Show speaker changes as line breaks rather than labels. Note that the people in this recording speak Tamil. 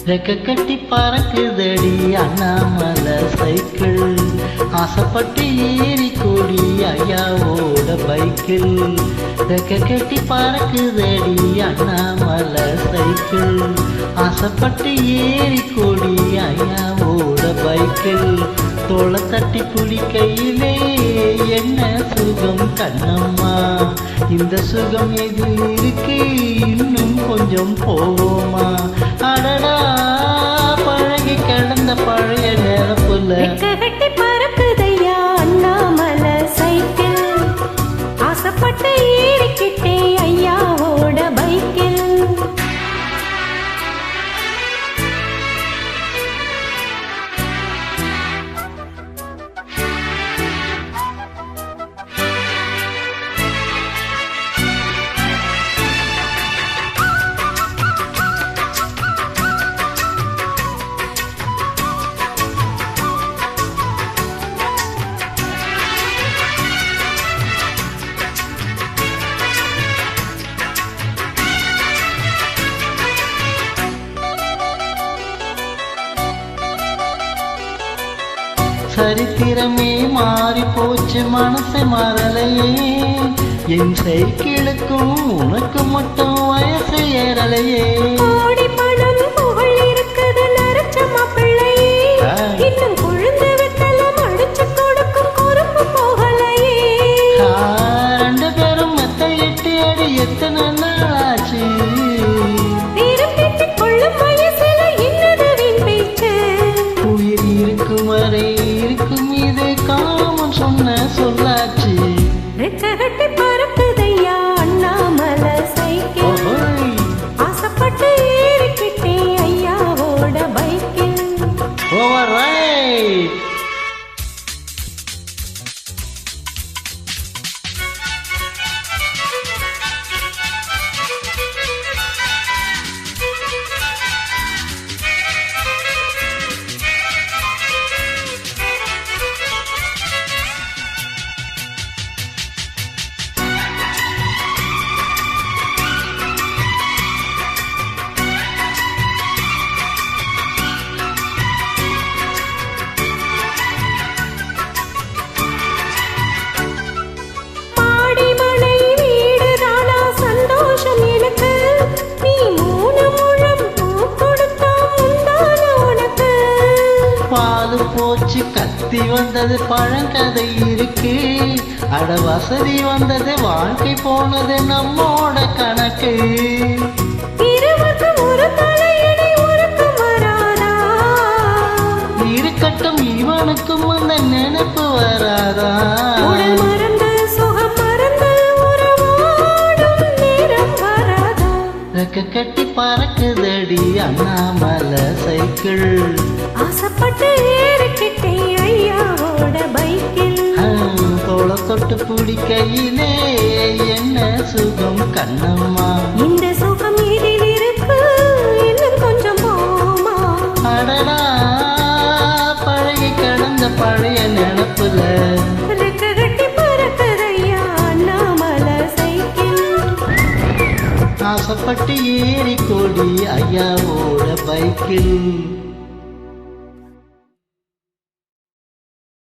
ரெக்க கட்டி பறக்குதடி அண்ணாமலை சைக்கிள் ஆசைப்பட்டு ஏறி கூடி ஐயாவோட பைக்கில் ரெக்க கட்டி பறக்குதடி அண்ணாமலை சைக்கிள் ஆசைப்பட்டு ஏறி கூடி ஐயாவோட பைக்கில் தோளை தட்டி குளிக்கையிலே என்ன சுகம் கண்ணம்மா இந்த சுகம் எதில் இருக்கு இன்னும் கொஞ்சம் போவோமா அடடா பழகி கிடந்த பழைய நேரப்புல
கட்டி பறக்குதையா அண்ணாமலை சைக்கிள் ஆசைப்பட்டு ஏறிக்கிட்டே ஐயாவோட பைக்கில்
சரித்திரமே மாறி போச்சு மனசை மாறலையே என் சைக்கிளுக்கும் உனக்கு மட்டும் வயசு ஏறலையே
கோடி பணம் புகழ் இருக்குது நரச்ச மாப்பிள்ளையே இன்னும் குழுந்து வெத்தலம் அடிச்சு கொடுக்கும் குறும்பு போகலையே
ரெண்டு பேரும் மெத்த எட்டு அடி எத்தனை நாள் ஆச்சு
கொள்ளும் வயசுல என்னது வீண் பேச்சு
உயிர் இருக்கும் வரை இருக்கும் இது காமன் சொன்ன சொல்லாச்சு
ரெக்ககட்டி பறக்குதையா அண்ணாமலை சைக்கிள் ஆசைப்பட்டு ஏறிக்கிட்டே ஐயாவோட பைக்கில்
ஓவர்ரைட் போச்சு கத்தி வந்தது பழங்கதை இருக்கு அட வசதி வந்தது வாழ்க்கை போனது நம்மோட கணக்கு இருக்கட்டும் இவனுக்கும் அந்த நினைப்பு வராதா ரெக்க கட்டி பறக்குதடி அண்ணாமலை சைக்கிள்
ஆசைப்பட்டு ஏறிக்கிட்டே ஐயாவோட பைக்கில்
தோளை தொட்டு பிடிக்கையிலே என்ன சுகம் கண்ணம்மா
இந்த சுகம் இதில் இருக்கு இன்னும் கொஞ்சம் போமா
அடடா பழகி கிடந்த பழைய நினப்புல
ரெக்ககட்டி பறக்குதையா அண்ணாமலை சைக்கிள்
ஆசைப்பட்டு ஏறி கோடி ஐயாவோட பைக்கில்